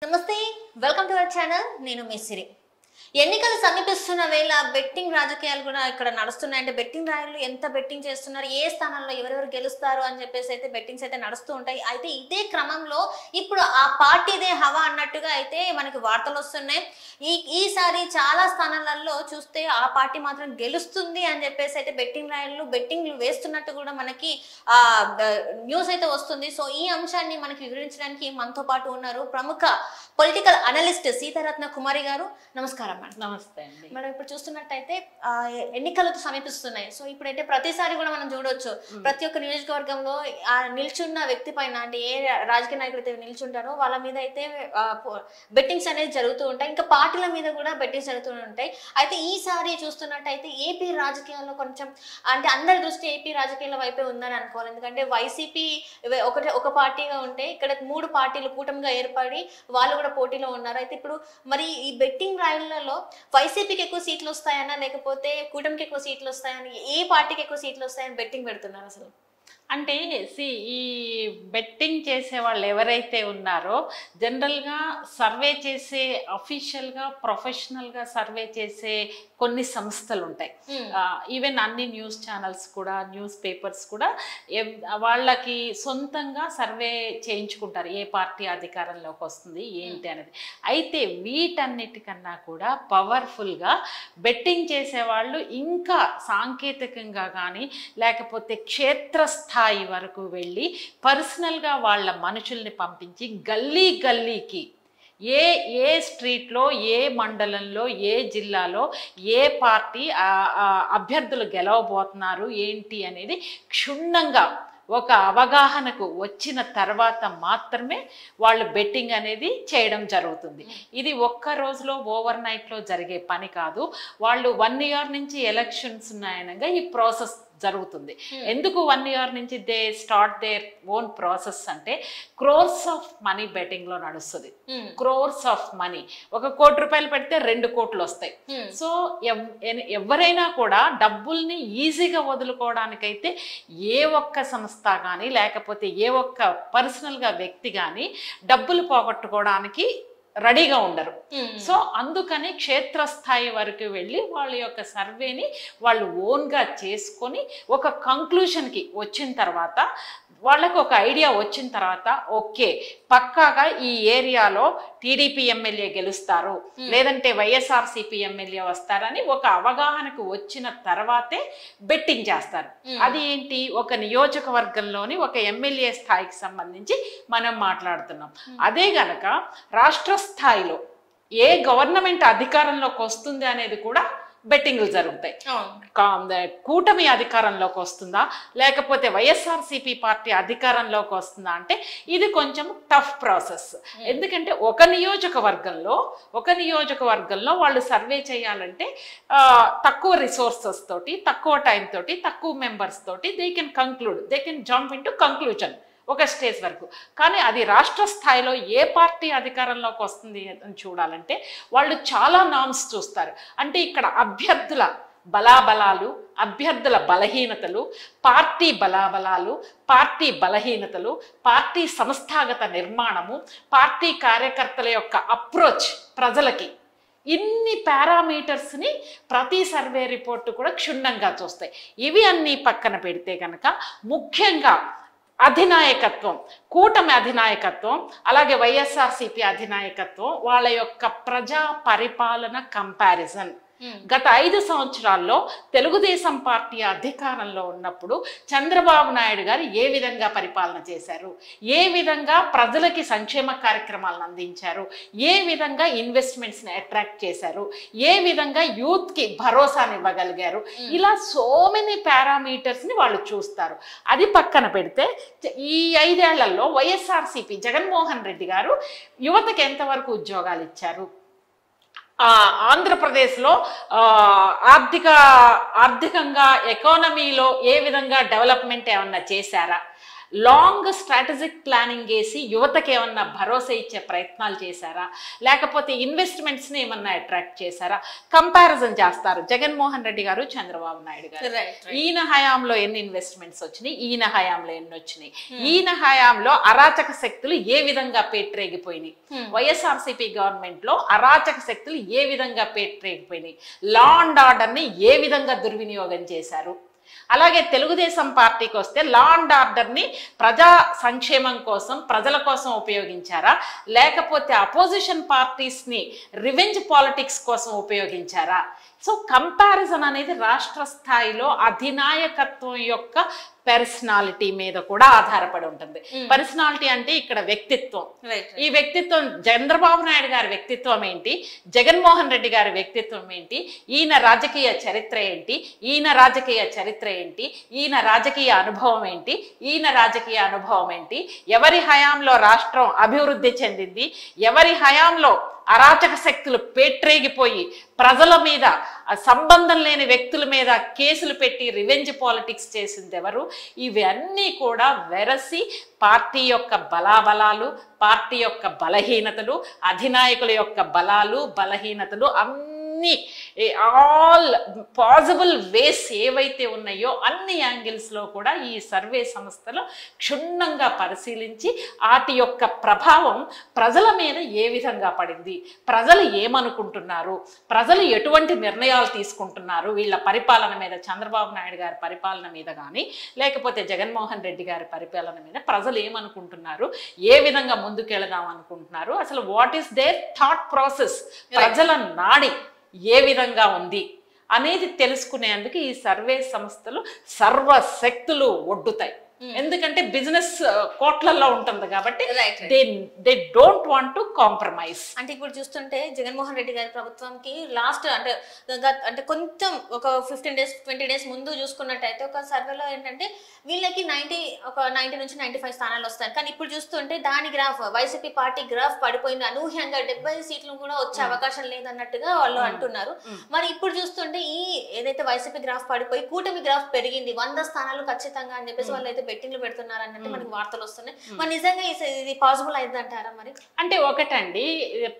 నమస్తే welcome to our channel నేను మిస్సిరి ఎన్నికలు సమీపిస్తున్న వేళ బెట్టింగ్ రాజకీయాలు కూడా ఇక్కడ నడుస్తున్నాయి అంటే బెట్టింగ్ రాయలు ఎంత బెట్టింగ్ చేస్తున్నారు ఏ స్థానాల్లో ఎవరెవరు గెలుస్తారు అని చెప్పేసి అయితే బెట్టింగ్స్ అయితే నడుస్తూ ఉంటాయి అయితే ఇదే క్రమంలో ఇప్పుడు ఆ పార్టీదే హవా అన్నట్టుగా అయితే మనకి వార్తలు వస్తున్నాయి ఈసారి చాలా స్థానాలలో చూస్తే ఆ పార్టీ మాత్రం గెలుస్తుంది అని చెప్పేసి అయితే బెట్టింగ్లు వేస్తున్నట్టు కూడా మనకి న్యూస్ అయితే వస్తుంది సో ఈ అంశాన్ని మనకి వివరించడానికి మనతో పాటు ఉన్నారు ప్రముఖ పొలిటికల్ అనలిస్ట్ సీతారత్న కుమారి గారు నమస్కారం మేడం నమస్తే అండి మనం ఇప్పుడు చూస్తున్నట్టయితే ఎన్నికలతో సమీపిస్తున్నాయి సో ఇప్పుడైతే ప్రతిసారి కూడా మనం చూడొచ్చు ప్రతి ఒక్క నియోజకవర్గంలో నిల్చున్న వ్యక్తి పైన అంటే ఏ రాజకీయ నాయకులు అయితే నిల్చుంటారో వాళ్ళ మీద అయితే బెట్టింగ్స్ అనేది జరుగుతూ ఉంటాయి ఇంకా పార్టీల మీద కూడా బెట్టింగ్స్ జరుగుతూ ఉంటాయి అయితే ఈసారి చూస్తున్నట్టయితే ఏపీ రాజకీయాల్లో కొంచెం అంటే అందరి దృష్టి ఏపీ రాజకీయాల వైపే ఉందని అనుకోవాలి ఎందుకంటే వైసీపీ ఒక పార్టీగా ఉంటే ఇక్కడ 3 పార్టీలు కూటమిగా ఏర్పడి వాళ్ళు కూడా పోటీలో ఉన్నారు అయితే ఇప్పుడు మరి ఈ బెట్టింగ్ రాయలలో వైసీపీకి ఎక్కువ సీట్లు వస్తాయన్నా లేకపోతే కూటమికి ఎక్కువ సీట్లు వస్తాయని ఏ పార్టీకి ఎక్కువ సీట్లు వస్తాయని బెట్టింగ్ పెడుతున్నారు అసలు అంటే ఈ బెట్టింగ్ చేసే వాళ్ళు ఎవరైతే ఉన్నారో జనరల్గా సర్వే చేసే అఫీషియల్గా ప్రొఫెషనల్గా సర్వే చేసే కొన్ని సంస్థలు ఉంటాయి ఈవెన్ అన్ని న్యూస్ ఛానల్స్ కూడా న్యూస్ పేపర్స్ కూడా వాళ్ళకి సొంతంగా సర్వే చేయించుకుంటారు ఏ పార్టీ అధికారంలోకి వస్తుంది ఏంటి అనేది అయితే వీటన్నిటికన్నా కూడా పవర్ఫుల్గా బెట్టింగ్ చేసేవాళ్ళు ఇంకా సాంకేతికంగా కానీ లేకపోతే క్షేత్రస్థాయి వరకు వెళ్ళి పర్సనల్గా వాళ్ళ మనుషుల్ని పంపించి గల్లీకి ఏ స్ట్రీట్లో ఏ మండలంలో ఏ జిల్లాలో ఏ పార్టీ అభ్యర్థులు గెలవబోతున్నారు ఏంటి అనేది క్షుణ్ణంగా ఒక అవగాహనకు వచ్చిన తర్వాత మాత్రమే వాళ్ళు బెట్టింగ్ అనేది చేయడం జరుగుతుంది ఇది ఒక్క రోజులో ఓవర్ నైట్లో జరిగే పని కాదు వాళ్ళు 1 ఇయర్ నుంచి ఎలక్షన్స్ ఉన్నాయనగా ఈ ప్రాసెస్ జరుగుతుంది ఎందుకు 1 ఇయర్ నుంచి they start their own process అంటే క్రోర్స్ ఆఫ్ మనీ బెట్టింగ్ లో నడుస్తుంది క్రోర్స్ ఆఫ్ మనీ 1 కోటి రూపాయలు పెడితే 2 కోట్లు వస్తాయి సో ఎవరైనా కూడా డబ్బుల్ని ఈజీగా వదులుకోవడానికైతే ఏ ఒక్క సంస్థ కానీ లేకపోతే ఏ ఒక్క పర్సనల్గా వ్యక్తి కానీ డబ్బులు పోగొట్టుకోవడానికి రెడీగా ఉండరు సో అందుకని క్షేత్రస్థాయి వరకు వెళ్ళి వాళ్ళ యొక్క సర్వేని వాళ్ళు ఓన్గా చేసుకొని ఒక కంక్లూషన్కి వచ్చిన తర్వాత వాళ్ళకు ఒక ఐడియా వచ్చిన తర్వాత ఓకే పక్కాగా ఈ ఏరియాలో టీడీపీ ఎమ్మెల్యే గెలుస్తారు లేదంటే వైఎస్ఆర్సీపీ ఎమ్మెల్యే వస్తారని ఒక అవగాహనకు వచ్చిన తర్వాతే బెట్టింగ్ చేస్తారు అది ఏంటి ఒక నియోజకవర్గంలోని ఒక ఎమ్మెల్యే స్థాయికి సంబంధించి మనం మాట్లాడుతున్నాం అదే గనక రాష్ట్ర స్థాయిలో ఏ గవర్నమెంట్ అధికారంలోకి వస్తుంది అనేది కూడా బెట్టింగ్లు జరుగుతాయి కూటమి అధికారంలోకి వస్తుందా లేకపోతే వైఎస్ఆర్సీపీ పార్టీ అధికారంలోకి వస్తుందా అంటే ఇది కొంచెం టఫ్ ప్రాసెస్ ఎందుకంటే ఒక నియోజకవర్గంలో వాళ్ళు సర్వే చేయాలంటే తక్కువ రిసోర్సెస్ తోటి తక్కువ టైం తోటి తక్కువ మెంబర్స్ తోటి they can jump into conclusion ఒక స్టేజ్ వరకు కానీ అది రాష్ట్ర స్థాయిలో ఏ పార్టీ అధికారంలోకి వస్తుంది అని చూడాలంటే వాళ్ళు చాలా నామ్స్ చూస్తారు అంటే ఇక్కడ అభ్యర్థుల బలాబలాలు అభ్యర్థుల బలహీనతలు పార్టీ బలాబలాలు పార్టీ బలహీనతలు పార్టీ సంస్థాగత నిర్మాణము పార్టీ కార్యకర్తల యొక్క అప్రోచ్ ప్రజలకి ఇన్ని పారామీటర్స్ని ప్రతి సర్వే రిపోర్టు కూడా క్షుణ్ణంగా చూస్తాయి ఇవి అన్నీ పక్కన పెడితే కనుక ముఖ్యంగా అధినాయకత్వం కూటమి అధినాయకత్వం అలాగే వైఎస్ఆర్సీపీ అధినాయకత్వం వాళ్ళ యొక్క ప్రజా పరిపాలన కంపారిజన్ గత 5 సంవత్సరాల్లో తెలుగుదేశం పార్టీ అధికారంలో ఉన్నప్పుడు చంద్రబాబు నాయుడు గారు ఏ విధంగా పరిపాలన చేశారు ఏ విధంగా ప్రజలకి సంక్షేమ కార్యక్రమాలను అందించారు ఏ విధంగా ఇన్వెస్ట్మెంట్స్ని అట్రాక్ట్ చేశారు ఏ విధంగా యూత్కి భరోసానివ్వగలిగారు ఇలా సో మెనీ పారామీటర్స్ని వాళ్ళు చూస్తారు అది పక్కన పెడితే ఈ 5 ఏళ్లలో వైఎస్ఆర్సీపీ జగన్మోహన్ రెడ్డి గారు యువతకి ఎంతవరకు ఉద్యోగాలు ఇచ్చారు ఆంధ్రప్రదేశ్లో ఆర్థికంగా ఎకానమీలో ఏ విధంగా డెవలప్మెంట్ ఏమన్నా చేశారా లాంగ్ స్ట్రాటజిక్ ప్లానింగ్ వేసి యువతకి ఏమన్నా భరోసా ఇచ్చే ప్రయత్నాలు చేశారా, లేకపోతే ఇన్వెస్ట్మెంట్స్ని ఏమన్నా అట్రాక్ట్ చేశారా? కంపారిజన్ చేస్తారు జగన్మోహన్ రెడ్డి గారు, చంద్రబాబు నాయుడు గారు. ఈయన హయాంలో ఎన్ని ఇన్వెస్ట్మెంట్స్ వచ్చినాయి, ఈయన హయాంలో ఎన్ని వచ్చినాయి, ఈయన హయాంలో అరాచక శక్తులు ఏ విధంగా పేట్రేగిపోయినాయి, వైఎస్ఆర్సీపీ గవర్నమెంట్ లో అరాచక శక్తులు ఏ విధంగా పేట్రేగిపోయినాయి, లా అండ్ ఆర్డర్ ని ఏ విధంగా దుర్వినియోగం చేశారు. అలాగే తెలుగుదేశం పార్టీకి వస్తే లా అండ్ ఆర్డర్ని ప్రజా సంక్షేమం కోసం, ప్రజల కోసం ఉపయోగించారా, లేకపోతే అపోజిషన్ పార్టీస్ని రివెంజ్ పాలిటిక్స్ కోసం ఉపయోగించారా? సో కంపారిజన్ అనేది రాష్ట్ర స్థాయిలో అధినాయకత్వం యొక్క పర్సనాలిటీ మీద కూడా ఆధారపడి ఉంటుంది. పర్సనాలిటీ అంటే ఇక్కడ వ్యక్తిత్వం. ఈ వ్యక్తిత్వం, చంద్రబాబు నాయుడు గారి వ్యక్తిత్వం ఏంటి, జగన్మోహన్ రెడ్డి గారి వ్యక్తిత్వం ఏంటి, ఈయన రాజకీయ చరిత్ర ఏంటి, ఈయన రాజకీయ చరిత్ర ఏంటి, ఈయన రాజకీయ అనుభవం ఏంటి, ఈయన రాజకీయ అనుభవం ఏంటి, ఎవరి హయాంలో రాష్ట్రం అభివృద్ధి చెందింది, ఎవరి హయాంలో అరాచక శక్తులు పేట్రేగిపోయి ప్రజల మీద, సంబంధం లేని వ్యక్తుల మీద కేసులు పెట్టి రివెంజ్ పాలిటిక్స్ చేసింది ఎవరు, ఇవన్నీ కూడా వెరసి పార్టీ యొక్క బలాబలాలు, పార్టీ యొక్క బలహీనతలు, అధినాయకుల యొక్క బలాలు బలహీనతలు అన్నీ ఆల్ పాసిబుల్ వేస్ ఏవైతే ఉన్నాయో అన్ని యాంగిల్స్లో కూడా ఈ సర్వే సంస్థలు క్షుణ్ణంగా పరిశీలించి వాటి యొక్క ప్రభావం ప్రజల మీద ఏ విధంగా పడింది, ప్రజలు ఏమనుకుంటున్నారు, ప్రజలు ఎటువంటి నిర్ణయాలు తీసుకుంటున్నారు వీళ్ళ పరిపాలన మీద, చంద్రబాబు నాయుడు గారి పరిపాలన మీద కానీ లేకపోతే జగన్మోహన్ రెడ్డి గారి పరిపాలన మీద ప్రజలు ఏమనుకుంటున్నారు, ఏ విధంగా ముందుకెళదాం అనుకుంటున్నారు, అసలు what is their thought process, ప్రజల నాడి ఏ విధంగా ఉంది అనేది తెలుసుకునేందుకు ఈ సర్వే సంస్థలు సర్వశక్తులు ఒడ్డుతాయి. ఎందుకంటే బిజినెస్ కోట్లలో ఉంటుంది కాబట్టి they don't want to compromise. అంటే ఇప్పుడు చూస్తుంటే జగన్మోహన్ రెడ్డి గారి ప్రభుత్వంకి లాస్ట్ అంటే కొంచెం ఒక 15 days 20 days ముందు చూసుకున్నట్టయితే ఒక సర్వేలో ఏంటంటే వీళ్ళకి 90 నుంచి 95 స్థానాలు వస్తాయి. కానీ ఇప్పుడు చూస్తుంటే దాని గ్రాఫ్, వైసీపీ పార్టీ గ్రాఫ్ పడిపోయింది, అనూహ్యంగా 70 సీట్లు కూడా వచ్చే అవకాశం లేదన్నట్టుగా వాళ్ళు అంటున్నారు. మరి ఇప్పుడు చూస్తుంటే ఈ ఏదైతే వైసీపీ గ్రాఫ్ పడిపోయి కూటమి గ్రాఫ్ పెరిగింది, 100 స్థానాలు ఖచ్చితంగా అని చెప్పేసి వాళ్ళు అయితే బెట్టింగ్లు పెడుతున్నారు అన్నట్టు మనకి వార్తలు వస్తున్నాయి. మరి నిజంగా ఇది పాసిబుల్ అయింది అంటారా? మరి అంటే ఒకటండి,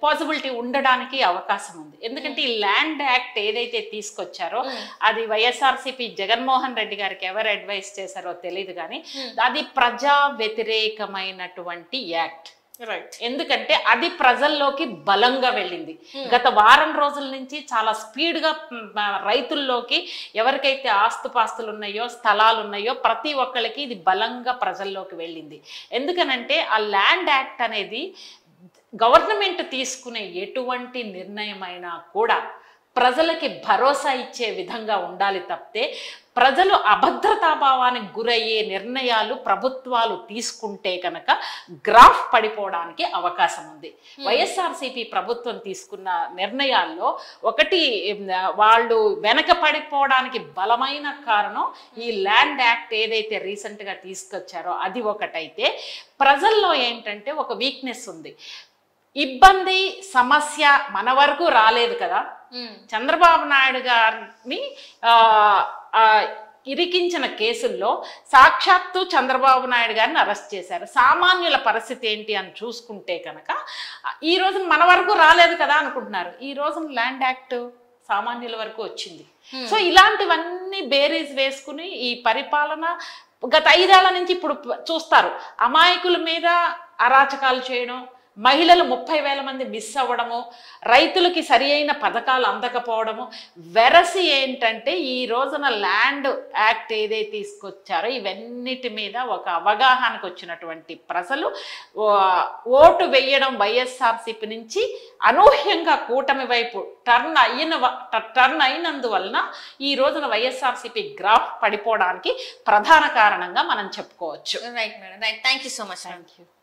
పాసిబిలిటీ ఉండడానికి అవకాశం ఉంది. ఎందుకంటే ఈ ల్యాండ్ యాక్ట్ ఏదైతే తీసుకొచ్చారో అది వైఎస్ఆర్సీపీ జగన్మోహన్ రెడ్డి గారికి ఎవరు అడ్వైస్ చేశారో తెలియదు, కానీ అది ప్రజా వ్యతిరేకమైనటువంటి యాక్ట్. ఎందుకంటే అది ప్రజల్లోకి బలంగా వెళ్ళింది. గత వారం రోజుల నుంచి చాలా స్పీడ్గా రైతుల్లోకి, ఎవరికైతే ఆస్తుపాస్తులు ఉన్నాయో, స్థలాలు ఉన్నాయో ప్రతి ఒక్కరికి ఇది బలంగా ప్రజల్లోకి వెళ్ళింది. ఎందుకనంటే ఆ ల్యాండ్ యాక్ట్ అనేది గవర్నమెంట్ తీసుకునే ఎటువంటి నిర్ణయమైనా కూడా ప్రజలకి భరోసా ఇచ్చే విధంగా ఉండాలి తప్పితే ప్రజలు అభద్రతాభావానికి గురయ్యే నిర్ణయాలు ప్రభుత్వాలు తీసుకుంటే కనుక గ్రాఫ్ పడిపోవడానికి అవకాశం ఉంది. వైఎస్ఆర్సీపీ ప్రభుత్వం తీసుకున్న నిర్ణయాల్లో ఒకటి, వాళ్ళు వెనక పడిపోవడానికి బలమైన కారణం ఈ ల్యాండ్ యాక్ట్ ఏదైతే రీసెంట్గా తీసుకొచ్చారో అది ఒకటైతే, ప్రజల్లో ఏంటంటే ఒక వీక్నెస్ ఉంది. ఇబ్బంది, సమస్య మన వరకు రాలేదు కదా, చంద్రబాబు నాయుడు గారిని ఇరికించిన కేసుల్లో సాక్షాత్తు చంద్రబాబు నాయుడు గారిని అరెస్ట్ చేశారు. సామాన్యుల పరిస్థితి ఏంటి అని చూసుకుంటే కనుక ఈ రోజు మన వరకు రాలేదు కదా అనుకుంటున్నారు, ఈ రోజు ల్యాండ్ యాక్ట్ సామాన్యుల వరకు వచ్చింది. సో ఇలాంటివన్నీ బేరీజ్ వేసుకుని ఈ పరిపాలన గత 5 ఏళ్ల నుంచి ఇప్పుడు చూస్తారు, అమాయకుల మీద అరాచకాలు చేయడం, మహిళలు 30,000 మంది మిస్ అవ్వడము, రైతులకి సరి అయిన పథకాలు అందకపోవడము, వెరసి ఏంటంటే ఈ రోజున ల్యాండ్ యాక్ట్ ఏదైతే తీసుకొచ్చారో ఇవన్నిటి మీద ఒక అవగాహనకు వచ్చినటువంటి ప్రజలు ఓటు వేయడం వైఎస్ఆర్సీపీ నుంచి అనూహ్యంగా కూటమి వైపు టర్న్ అయినందువలన ఈ రోజున వైఎస్ఆర్సీపీ గ్రాఫ్ పడిపోవడానికి ప్రధాన కారణంగా మనం చెప్పుకోవచ్చు. Right madam, right. Thank you so much. Thank you.